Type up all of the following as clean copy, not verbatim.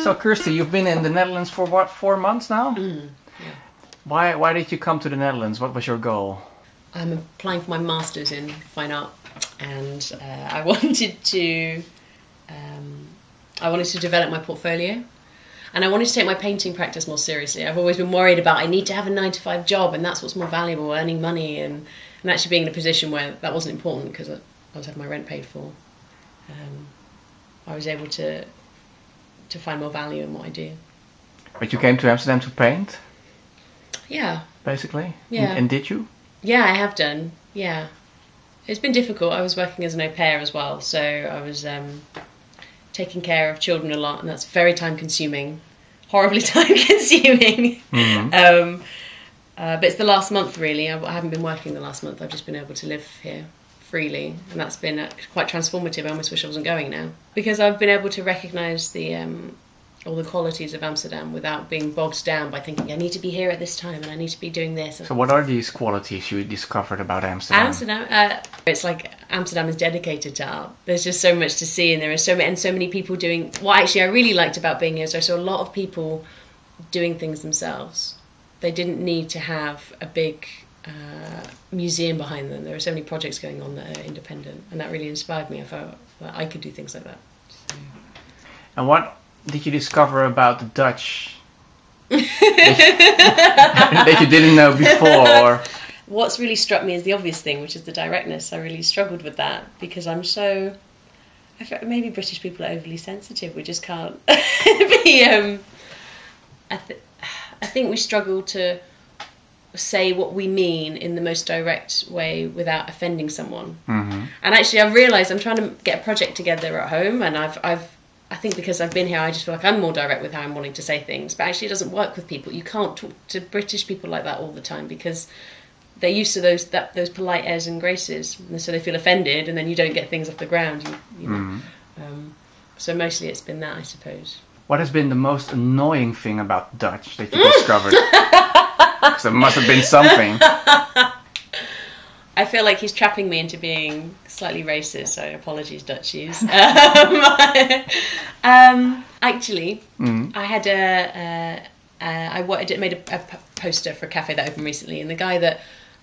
So Kirsty, you've been in the Netherlands for what, 4 months now? Yeah. Why did you come to the Netherlands? What was your goal? I'm applying for my master's in fine art, and I wanted to develop my portfolio, and I wanted to take my painting practice more seriously. I've always been worried about I need to have a 9-to-5 job, and that's what's more valuable, earning money, and actually being in a position where that wasn't important because I was having my rent paid for. I was able to find more value in what I do. But you came to Amsterdam to paint? Yeah. Basically? Yeah. And did you? Yeah, I have done. Yeah. It's been difficult. I was working as an aupair as well, so I was taking care of children a lot, and that's very time-consuming. Horribly time-consuming. Mm-hmm. But it's the last month, really. I haven't been working the last month. I've just been able to live here freely, and that's been quite transformative. I almost wish I wasn't going now, because I've been able to recognise all the qualities of Amsterdam without being bogged down by thinking I need to be here at this time and I need to be doing this. So what are these qualities you discovered about Amsterdam? It's like Amsterdam is dedicated to art. There's just so much to see, and there are so many people doing. What actually I really liked about being here is I saw a lot of people doing things themselves. They didn't need to have a big museum behind them. There are so many projects going on that are independent, and that really inspired me. I felt that I could do things like that. So. And what did you discover about the Dutch that you didn't know before? What's really struck me is the obvious thing, which is the directness. I really struggled with that because I feel maybe British people are overly sensitive. We just can't be. I think we struggle to say what we mean in the most direct way without offending someone. Mm-hmm. And actually, I've realised I'm trying to get a project together at home, and I think because I've been here, I just feel like I'm more direct with how I'm wanting to say things. But actually, it doesn't work with people. You can't talk to British people like that all the time because they're used to those polite airs and graces, and so they feel offended, and then you don't get things off the ground. You know. Mm-hmm. So mostly it's been that, I suppose. What has been the most annoying thing about Dutch that you discovered? Because there must have been something. I feel like he's trapping me into being slightly racist, so apologies, Dutchies. Actually, I had I made a poster for a cafe that opened recently, and the guy that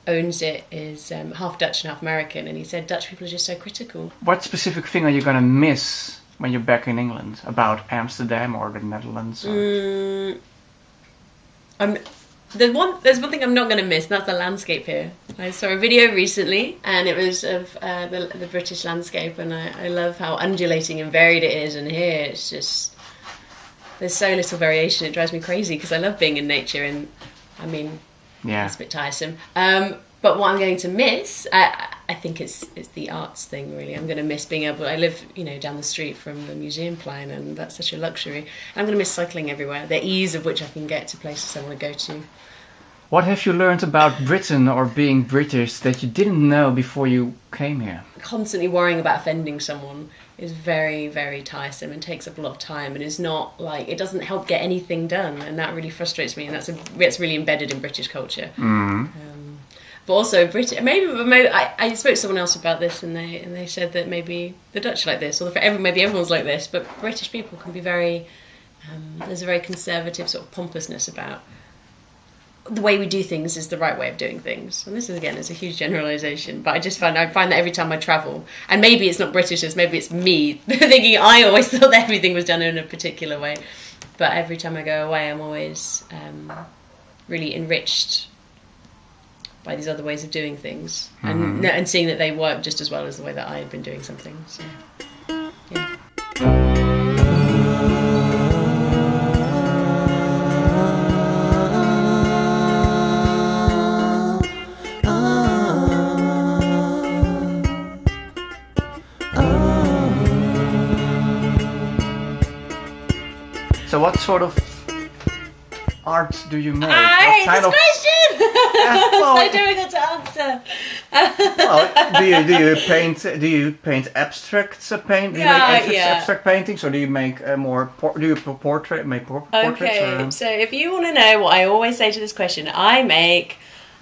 owns it is half Dutch and half American, and he said Dutch people are just so critical. What specific thing are you going to miss when you're back in England about Amsterdam or the Netherlands? There's one thing I'm not going to miss, and that's the landscape here. I saw a video recently, and it was of the British landscape, and I love how undulating and varied it is. And here, it's just there's so little variation. It drives me crazy because I love being in nature, and I mean, it's a bit tiresome. But what I'm going to miss, I think it's the arts thing, really. I'm going to miss being able. I live, down the street from the museum plan, and that's such a luxury. And I'm going to miss cycling everywhere. The ease of which I can get to places I want to go to. What have you learned about Britain or being British that you didn't know before you came here? Constantly worrying about offending someone is very, very tiresome and takes up a lot of time, and is not like it doesn't help get anything done, and that really frustrates me. And that's really embedded in British culture. Mm-hmm. But also maybe I spoke to someone else about this, and they said that maybe the Dutch are like this, or maybe everyone's like this. But British people can be very there's a very conservative sort of pompousness about the way we do things is the right way of doing things. And this is a huge generalisation, but I find that every time I travel, and maybe it's not Britishness, maybe it's me thinking I always thought that everything was done in a particular way. But every time I go away, I'm always really enriched by these other ways of doing things, and seeing that they work just as well as the way that I had been doing something. So, yeah. So what sort of art do you make? I hate this question! So difficult to answer. Well, do you paint abstract abstract paintings, or do you make portraits? Okay, so if you want to know what I always say to this question, I make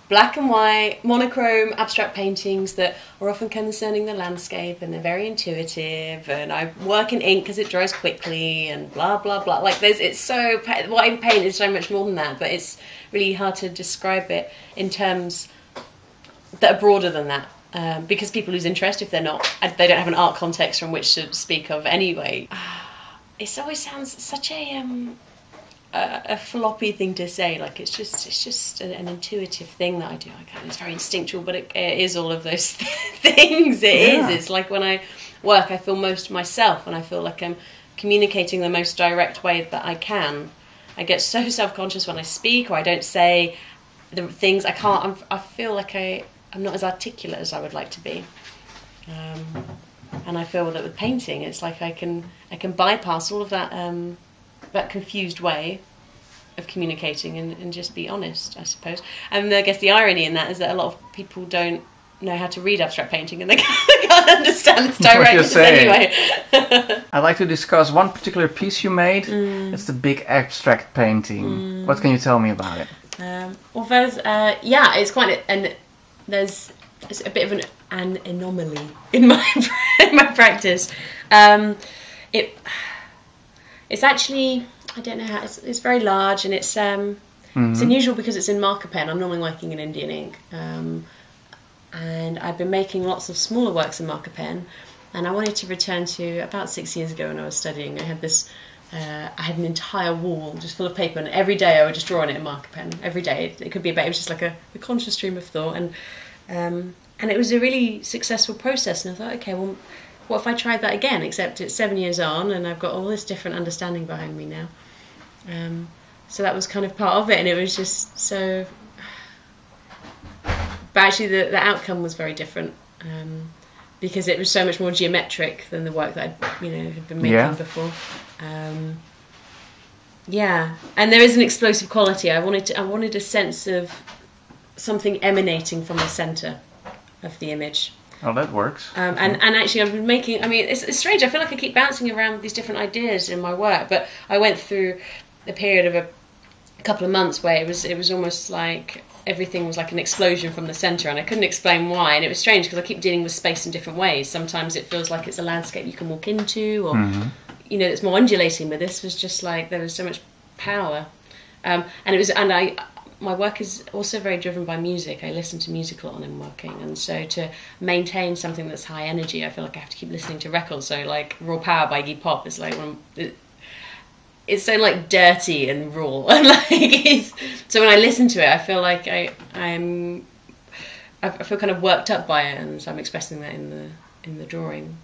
black and white, monochrome, abstract paintings that are often concerning the landscape, and they're very intuitive, and I work in ink because it dries quickly, and blah, blah, blah. Like, it's so, what I paint is so much more than that, but it's really hard to describe it in terms that are broader than that. Because people lose interest if they don't have an art context from which to speak of anyway. It always sounds such a floppy thing to say. Like, it's just an intuitive thing that I do. It's very instinctual, but it is all of those things. It is. It's like when I work, I feel most myself, and I feel like I'm communicating the most direct way that I can. I get so self-conscious when I speak, or I don't say the things I can't. I feel like I'm not as articulate as I would like to be, and I feel that with painting, it's like I can bypass all of that that confused way of communicating and just be honest, I suppose. And I guess the irony in that is that a lot of people don't know how to read abstract painting, and they can't understand its directness anyway. I'd like to discuss one particular piece you made. It's the big abstract painting. What can you tell me about it? Well, there's it's quite there's a bit of an anomaly in my practice. It's actually, I don't know how, it's very large, and it's unusual because it's in marker pen. I'm normally working in Indian ink, and I've been making lots of smaller works in marker pen, and I wanted to return to about 6 years ago when I was studying. I had this. I had an entire wall just full of paper, and every day I would just draw on it in marker pen. Every day, it could be it was just like a conscious stream of thought, and it was a really successful process. And I thought, okay, well, what if I tried that again? Except it's 7 years on, and I've got all this different understanding behind me now. So that was kind of part of it, and it was just so. But actually, the outcome was very different. Because it was so much more geometric than the work that I, had been making before. And there is an explosive quality. I wanted a sense of something emanating from the centre of the image. Oh, that works. And actually, I've been making. I mean, it's strange. I feel like I keep bouncing around these different ideas in my work, but I went through a period of a couple of months where it was almost like everything was like an explosion from the centre, and I couldn't explain why. And it was strange because I keep dealing with space in different ways. Sometimes it feels like it's a landscape you can walk into, or it's more undulating. But this was just like there was so much power, my work is also very driven by music. I listen to music a lot when I'm working, and so to maintain something that's high energy, I feel like I have to keep listening to records. So like Raw Power by Iggy Pop is like it's so like dirty and raw, and like so when I listen to it, I feel like I feel kind of worked up by it, and so I'm expressing that in the drawing.